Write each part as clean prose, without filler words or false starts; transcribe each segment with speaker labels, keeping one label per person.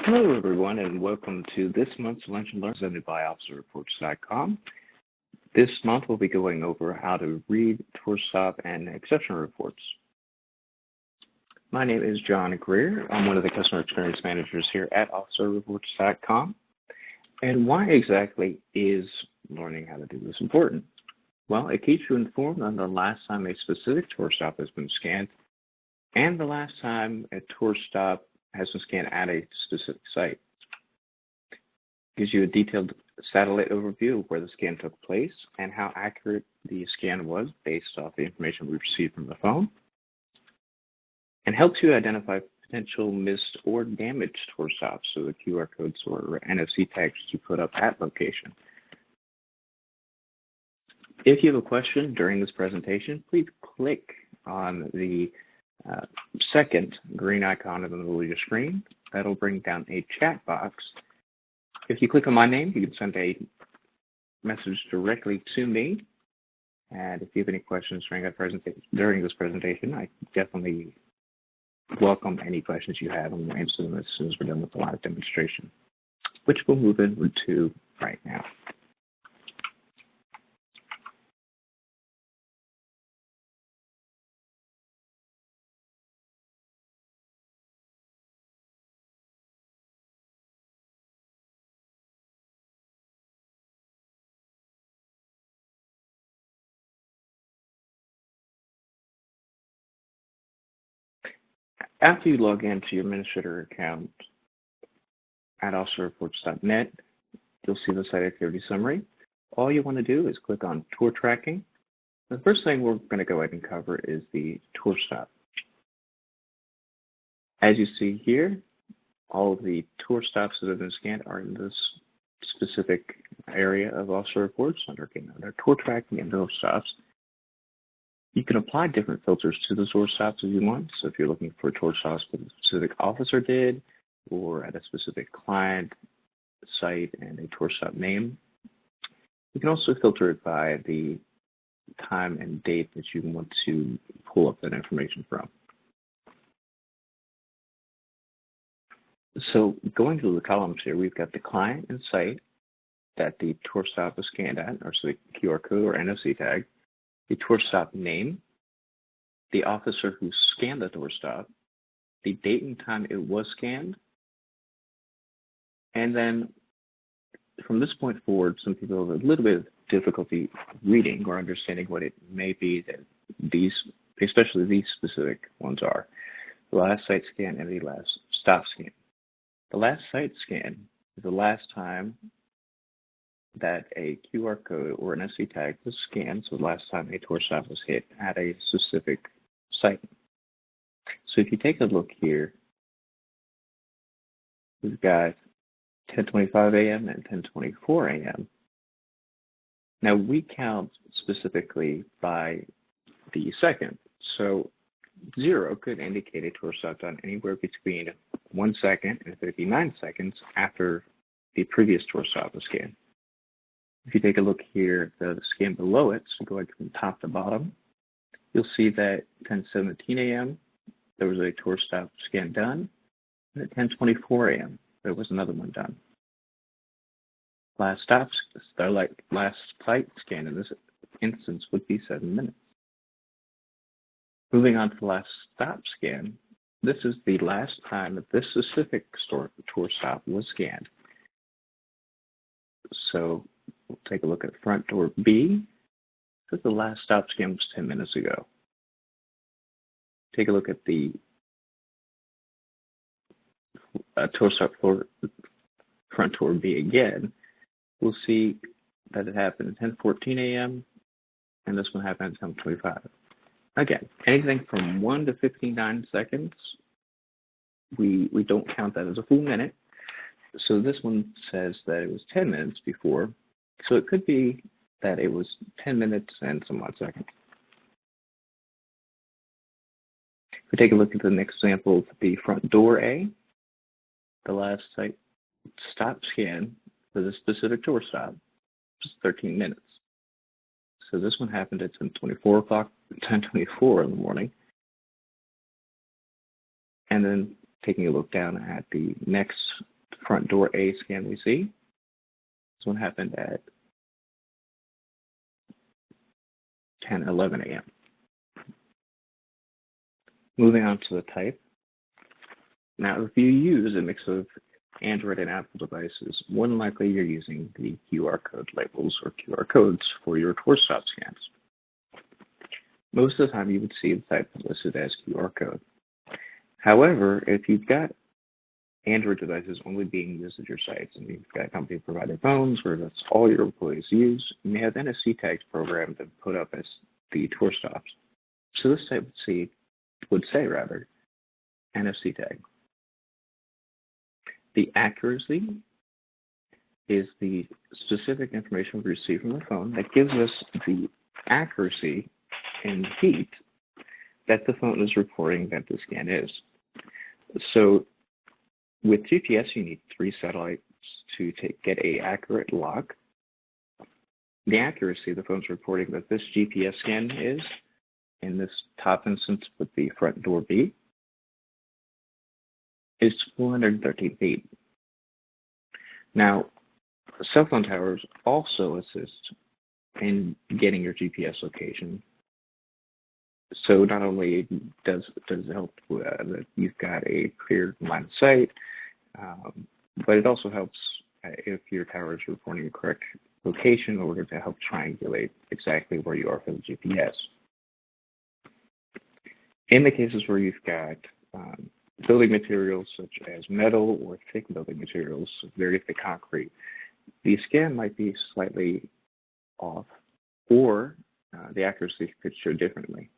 Speaker 1: Hello, everyone, and welcome to this month's Lunch and Learn presented by OfficerReports.com. This month, we'll be going over how to read, tour stop, and exception reports. My name is John Greer. I'm one of the customer experience managers here at OfficerReports.com. And why exactly is learning how to do this important? Well, it keeps you informed on the last time a specific tour stop has been scanned and the last time a tour stop has been scanned at a specific site. It gives you a detailed satellite overview of where the scan took place and how accurate the scan was based off the information we received from the phone, and helps you identify potential missed or damaged tour stops, so the QR codes or NFC tags you put up at location. If you have a question during this presentation, please click on the second green icon in the middle of your screen. That'll bring down a chat box. If you click on my name, you can send a message directly to me. And if you have any questions during this presentation, I definitely welcome any questions you have, and we'll answer them as soon as we're done with the live demonstration, which we'll move into right now. After you log into your administrator account at OfficerReports.net, you'll see the site activity summary. All you want to do is click on tour tracking. The first thing we're going to go ahead and cover is the tour stop. As you see here, all of the tour stops that have been scanned are in this specific area of Officer Reports under tour tracking and tour stops. You can apply different filters to the tour stops if you want. So if you're looking for tour stops that a specific officer did, or at a specific client, site, and a tour stop name, you can also filter it by the time and date that you want to pull up that information from. So going through the columns here, we've got the client and site that the tour stop was scanned at, or so the QR code or NFC tag, the tour stop name, the officer who scanned the tour stop, the date and time it was scanned, and then from this point forward, some people have a little bit of difficulty reading or understanding what it may be that these, especially these specific ones are. The last site scan and the last stop scan. The last site scan is the last time that a QR code or an NFC tag was scanned, so the last time a tour stop was hit at a specific site. So if you take a look here, we've got 10:25 a.m. and 10:24 a.m. Now we count specifically by the second, so 0 could indicate a tour stop done anywhere between 1 second and 59 seconds after the previous tour stop was scanned. If you take a look here, the scan below it, so going from top to bottom, you'll see that 10:17 a.m. there was a tour stop scan done, and at 10:24 a.m. there was another one done. Last site scan in this instance would be 7 minutes. Moving on to the last stop scan, this is the last time that this specific tour stop was scanned. So we'll take a look at front door B. Because the last stop scan was 10 minutes ago. Take a look at the tour stop for front door B again. We'll see that it happened at 10:14 a.m. and this one happened at 10:25. Again, anything from 1 to 59 seconds, we don't count that as a full minute. So this one says that it was 10 minutes before. So it could be that it was 10 minutes and some odd seconds. If we take a look at the next example, the front door A, the last site stop scan for the specific tour stop was 13 minutes. So this one happened at 10:24 in the morning. And then taking a look down at the next front door A scan we see. This one happened at 10:11 a.m. Moving on to the type. Now, if you use a mix of Android and Apple devices, more than likely you're using the QR code labels or QR codes for your tour stop scans. Most of the time you would see the type listed as QR code. However, if you've got Android devices only being used at your sites and you've got company-provided phones where that's all your employees use, you may have NFC tags programmed and put up as the tour stops. So this type would say NFC tag. The accuracy is the specific information we receive from the phone that gives us the accuracy and heat that the phone is reporting that the scan is. So with GPS, you need 3 satellites to get an accurate lock. The accuracy the phone's reporting that this GPS scan is, in this top instance with the front door B, is 413 feet. Now, cell phone towers also assist in getting your GPS location. So not only does it help that you've got a clear line of sight, but it also helps if your tower is reporting the correct location in order to help triangulate exactly where you are for the GPS. In the cases where you've got building materials such as metal or thick building materials, very thick concrete, the scan might be slightly off, or the accuracy could show differently.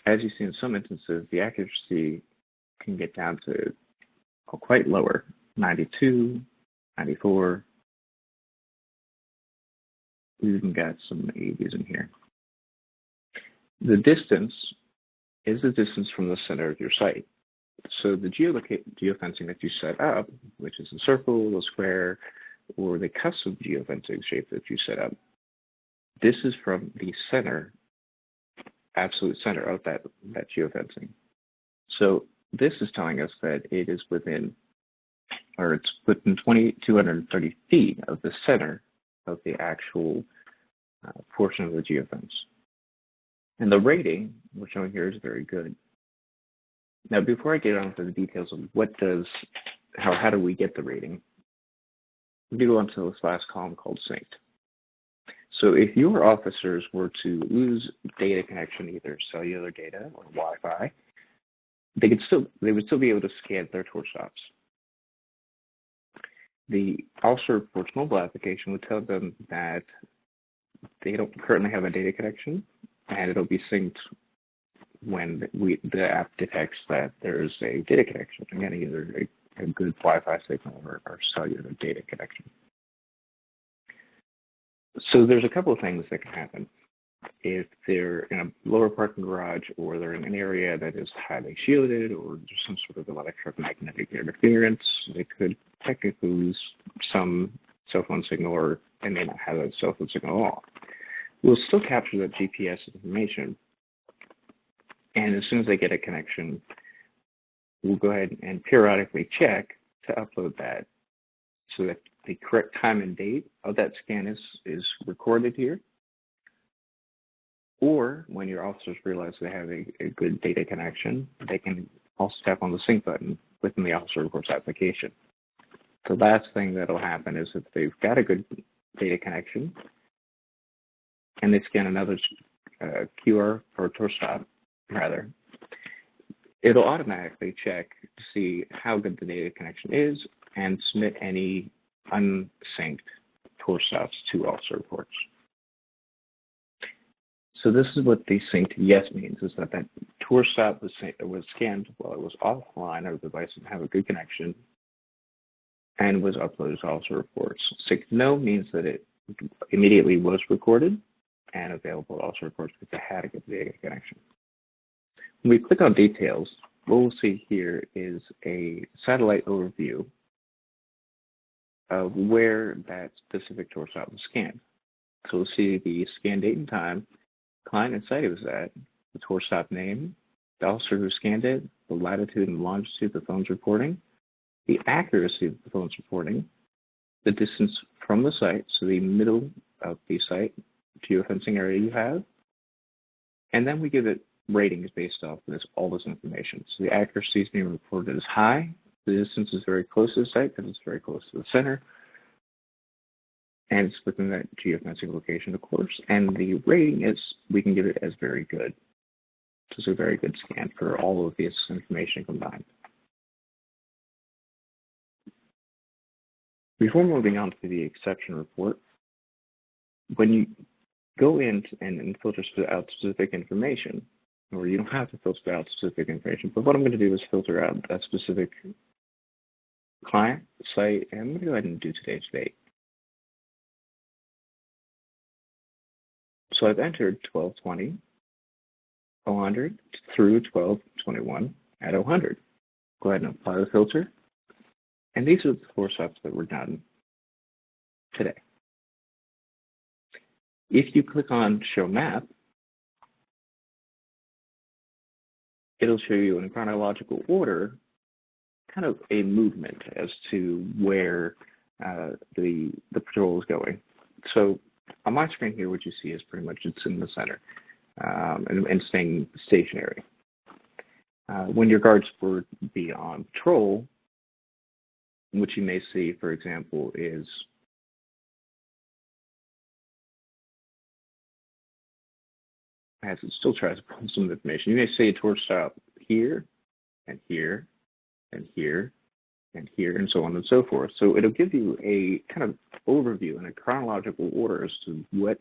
Speaker 1: As you see in some instances, the accuracy can get down to quite lower, 92, 94. We've even got some 80s in here. The distance is the distance from the center of your site. So the geofencing that you set up, which is a circle, a square, or the custom geofencing shape that you set up, this is from the center, absolute center of that geofencing. So this is telling us that it is within 230 feet of the center of the actual portion of the geofence. And the rating we're showing here is very good. Now, before I get on to the details of how do we get the rating, we do go on to this last column called synced. So if your officers were to lose data connection, either cellular data or Wi-Fi, they would still be able to scan their tour stops. The Officer Reports mobile application would tell them that they don't currently have a data connection, and it'll be synced when the app detects that there's a data connection, again, either a good Wi-Fi signal or cellular data connection. So there's a couple of things that can happen. If they're in a lower parking garage or they're in an area that is highly shielded or there's some sort of electromagnetic interference, they could technically lose some cell phone signal, or they may not have a cell phone signal at all. We'll still capture that GPS information, and as soon as they get a connection, we'll go ahead and periodically check to upload that so that the correct time and date of that scan is recorded here. Or when your officers realize they have a good data connection, they can also tap on the sync button within the Officer Reports application. The last thing that will happen is if they've got a good data connection and they scan another QR or tour stop, rather, it'll automatically check to see how good the data connection is and submit any unsynced tour stops to Officer Reports. So this is what the synced yes means, is that tour stop was scanned while it was offline, or the device didn't have a good connection, and was uploaded to Officer Reports. Synced no means that it immediately was recorded and available to Officer Reports because it had a good data connection. When we click on details, what we'll see here is a satellite overview of where that specific tour stop was scanned. So we'll see the scan date and time, client and site it was at, the tour stop name, the officer who scanned it, the latitude and longitude the phone's reporting, the accuracy of the phone's reporting, the distance from the site, so the middle of the site geofencing area you have, and then we give it ratings based off of all this information. So the accuracy is being reported as high, the distance is very close to the site because it's very close to the center, and it's within that geofencing location, of course, and the rating is, we can give it as very good. This is a very good scan for all of this information combined. Before moving on to the exception report, when you go in and filter out specific information, or you don't have to filter out specific information, but what I'm going to do is filter out a specific client, site, and I'm going to go ahead and do today's date. So I've entered 12/20, 100 through 12/21 at 100. Go ahead and apply the filter. And these are the 4 steps that were done today. If you click on Show Map, it'll show you in chronological order kind of a movement as to where the patrol is going. So on my screen here, what you see is pretty much it's in the center and staying stationary. When your guards would be on patrol, what you may see, for example, is as it still tries to pull some information, you may see a tour stop here, and here, and here, and here, and so on and so forth. So it'll give you a kind of overview in a chronological order as to what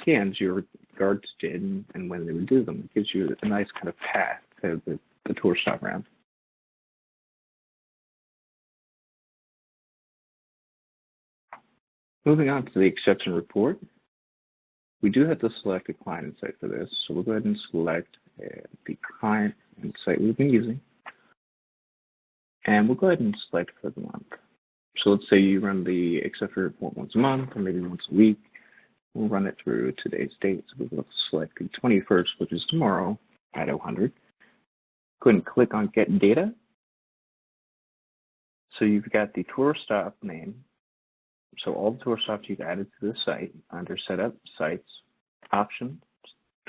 Speaker 1: scans your guards did and when they would do them. It gives you a nice kind of path to the tour stop round. Moving on to the exception report, we do have to select a client and site for this, so we'll go ahead and select the client and site we've been using, and we'll go ahead and select for the month. So let's say you run the exception report once a month or maybe once a week. We'll run it through today's date, so we'll select the 21st, which is tomorrow at 100. Go ahead and click on Get Data. So you've got the tour stop name. So all the tour stops you've added to this site under Setup, Sites, Options,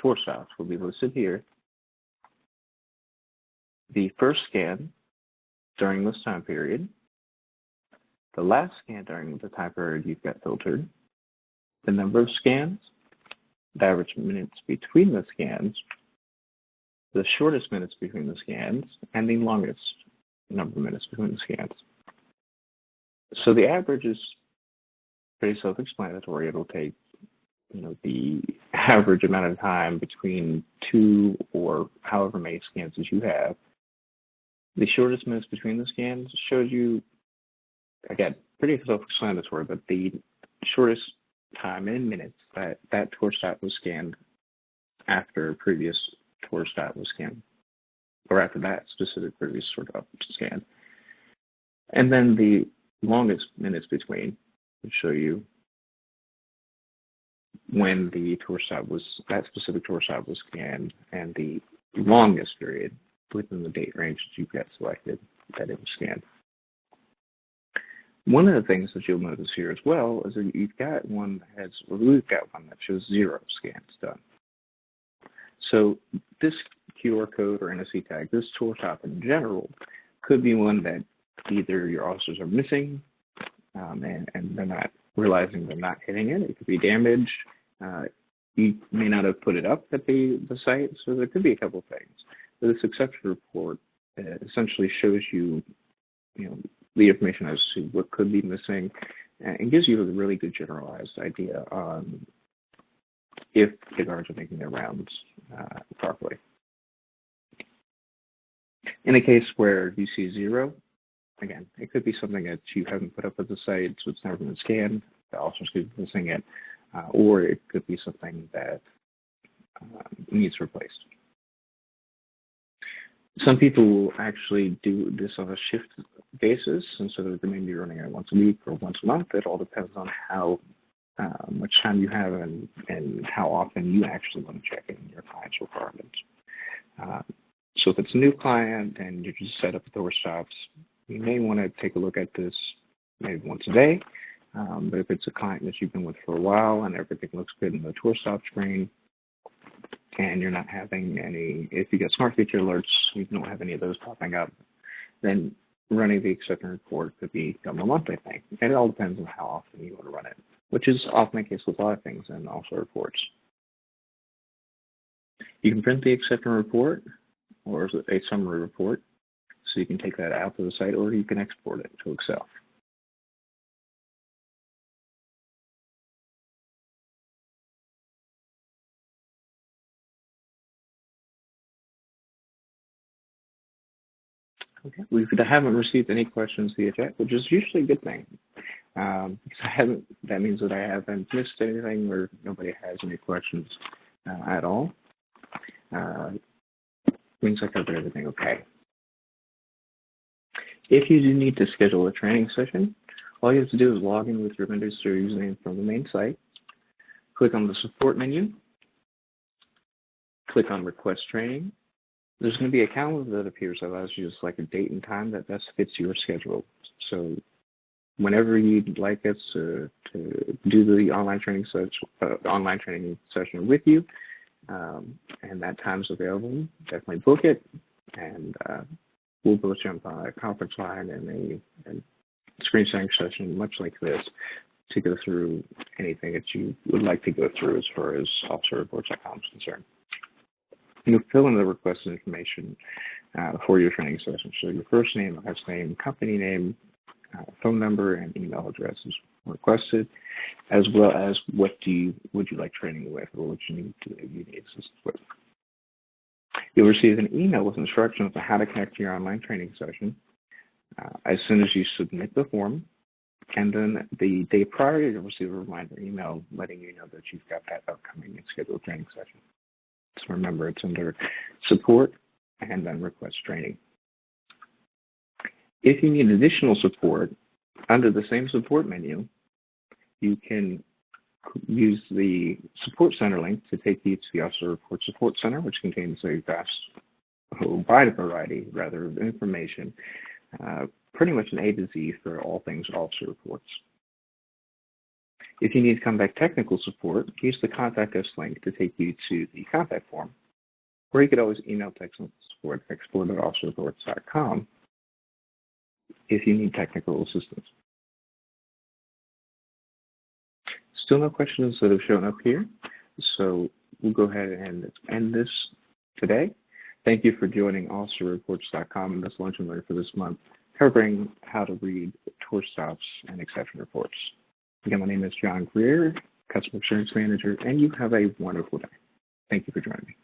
Speaker 1: Tour Stops will be listed here. The first scan during this time period, the last scan during the time period you've got filtered, the number of scans, the average minutes between the scans, the shortest minutes between the scans, and the longest number of minutes between the scans. So the average is pretty self-explanatory. It'll take, the average amount of time between 2 or however many scans as you have. The shortest minutes between the scans shows you, again, pretty self-explanatory, but the shortest time in minutes that tour stop was scanned after a previous tour stop was scanned, or after that specific previous tour stop was scanned. And then the longest minutes between would show you when that specific tour stop was scanned, and the longest period within the date range that you've got selected that it was scanned. One of the things that you'll notice here as well is that we've got one that shows 0 scans done. So this QR code or NSC tag, this tour stop in general, could be one that either your officers are missing and they're not realizing they're not hitting it. It could be damaged. You may not have put it up at the site, so there could be a couple of things. But this exception report essentially shows you, the information as to what could be missing, and gives you a really good generalized idea on if the guards are making their rounds properly. In a case where you see 0, again, it could be something that you haven't put up at the site, so it's never been scanned. The officers could be missing it, or it could be something that needs replaced. Some people will actually do this on a shift basis, and so they're maybe running it once a week or once a month. It all depends on how much time you have and how often you actually want to check in your client's requirements. So if it's a new client and you just set up door stops, You may want to take a look at this maybe once a day, but if it's a client that you've been with for a while and everything looks good in the tour stop screen, and you're not having any, if you get smart feature alerts, you don't have any of those popping up, then running the exception report could become a monthly thing. And it all depends on how often you want to run it, which is often the case with a lot of things in Officer Reports. You can print the exception report or a summary report, so you can take that out to the site, or you can export it to Excel. Okay. We haven't received any questions via chat, which is usually a good thing. Because that means that I haven't missed anything or nobody has any questions at all. Means I covered everything okay. If you do need to schedule a training session, all you have to do is log in with your registered username from the main site, click on the support menu, click on request training. There's going to be a calendar that appears that allows you just like a date and time that best fits your schedule. So whenever you'd like us to do the online training session with you, and that time's available, definitely book it, and we'll both jump on a conference line and a screen sharing session much like this to go through anything that you would like to go through as far as OfficerReports.com is concerned. You'll fill in the requested information for your training session. So your first name, last name, company name, phone number, and email address is requested, as well as would you like training with, or what you need assistance with. You'll receive an email with instructions on how to connect to your online training session as soon as you submit the form, and then the day prior you'll receive a reminder email letting you know that you've got that upcoming and scheduled training session. So remember, it's under support and then request training. If you need additional support, under the same support menu, you can use the Support Center link to take you to the Officer Report Support Center, which contains a wide variety of information, pretty much an A to Z for all things Officer Reports. If you need contact technical support, use the Contact Us link to take you to the contact form, or you could always email technical support at explore.officerreports.com if you need technical assistance. Still no questions that have shown up here, so we'll go ahead and end this today. Thank you for joining OfficerReports.com and this Lunch and Learn for this month, covering how to read tour stops and exception reports. Again, my name is John Greer, Customer Experience Manager, and you have a wonderful day. Thank you for joining me.